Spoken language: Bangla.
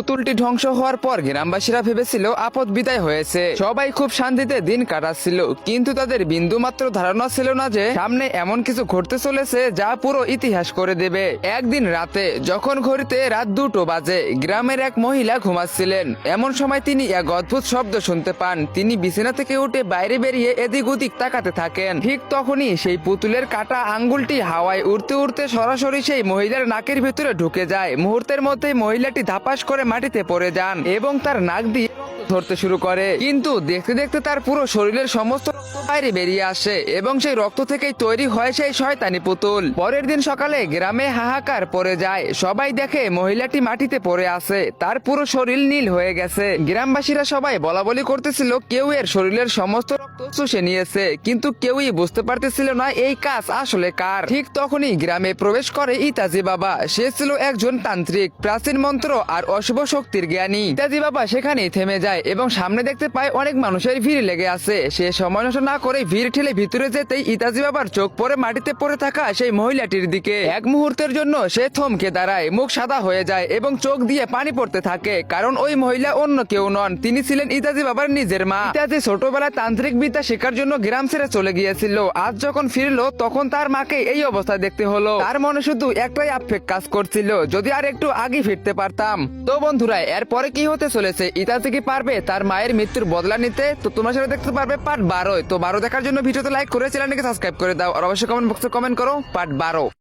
পুতুলটি ধ্বংস হওয়ার পর গ্রামবাসীরা ভেবেছিল আপদ বিদায় হয়েছে, সবাই খুব শান্তিতে দিন কাটাচ্ছিল। কিন্তু তাদের বিন্দুমাত্র ধারণা ছিল না যে সামনে এমন কিছু ঘটতে চলেছে যা পুরো ইতিহাস করে দেবে। একদিন রাতে যখন ঘড়িতে রাত 2টো বাজে, গ্রামের এক মহিলা ঘুমাচ্ছিলেন। এমন সময় তিনি এক অদ্ভুত শব্দ শুনতে পান। তিনি বিছানা থেকে উঠে বাইরে বেরিয়ে এদিক ওদিক তাকাতে থাকেন। ঠিক তখনই সেই পুতুলের কাটা আঙ্গুলটি হাওয়ায় উড়তে উড়তে সরাসরি সেই মহিলার নাকের ভিতরে ঢুকে যায়। মুহূর্তের মধ্যেই মহিলাটি ধাপাস করে মাটিতে পড়ে যান এবং তার নাক দিয়ে ধরতে শুরু করে। কিন্তু দেখতে দেখতে তার পুরো শরীরের সমস্ত রক্ত বাইরে বেরিয়ে আসে এবং সেই রক্ত থেকেই তৈরি হয় সেই শয়তানি পুতুল। পরের দিন সকালে গ্রামে হাহাকার পড়ে যায়। সবাই দেখে মহিলাটি মাটিতে পড়ে আছে, তার পুরো শরীর নীল হয়ে গেছে। গ্রামবাসীরা সবাই বলাবলি করতেছিল কেউ এর শরীরের সমস্ত রক্ত চুষে নিয়েছে, কিন্তু কেউই বুঝতে পারতেছিল না এই কাজ আসলে কার। ঠিক তখনই গ্রামে প্রবেশ করে ইতাজি বাবা। সে ছিল একজন তান্ত্রিক, প্রাচীন মন্ত্র আর অশুভ শক্তির জ্ঞানী। ইতাজি বাবা সেখানেই থেমে যায় এবং সামনে দেখতে পায় অনেক মানুষের ভিড় লেগে আছে। সে সময় নষ্ট না করে ভিড় ঠেলে ভিতরে যেতেই ইতাজি বাবার চোখ পড়ে মাটিতে পড়ে থাকা সেই মহিলাটির দিকে। এক মুহূর্তের জন্য সে থমকে দাঁড়ায়, মুখ সাদা হয়ে যায় এবং চোখ দিয়ে পানি পড়তে থাকে, কারণ ওই মহিলা অন্য কেউ নন, তিনি ছিলেন ইতাজি বাবার নিজের মা। ইতাজি ছোটবেলায় তান্ত্রিক বিদ্যা শেখার জন্য গ্রাম ছেড়ে চলে গিয়েছিল। আজ যখন ফিরলো তখন তার মাকে এই অবস্থায় দেখতে হলো। তার মনে শুধু একটাই আক্ষেপ কাজ করছিল, যদি আর একটু আগে ফিরতে পারতাম। তো বন্ধুরা, এরপরে কি হতে চলেছে? ইতাজি কি পারবে তার মায়ের মৃত্যুর বদলা নিতে? তো তোমরা সেটা দেখতে পারবে পার্ট 12। তো 12 দেখার জন্য ভিডিওতে লাইক করে চ্যানেলটিকে সাবস্ক্রাইব করে দাও আর অবশ্যই কমেন্ট বক্সে কমেন্ট করো পার্ট 12।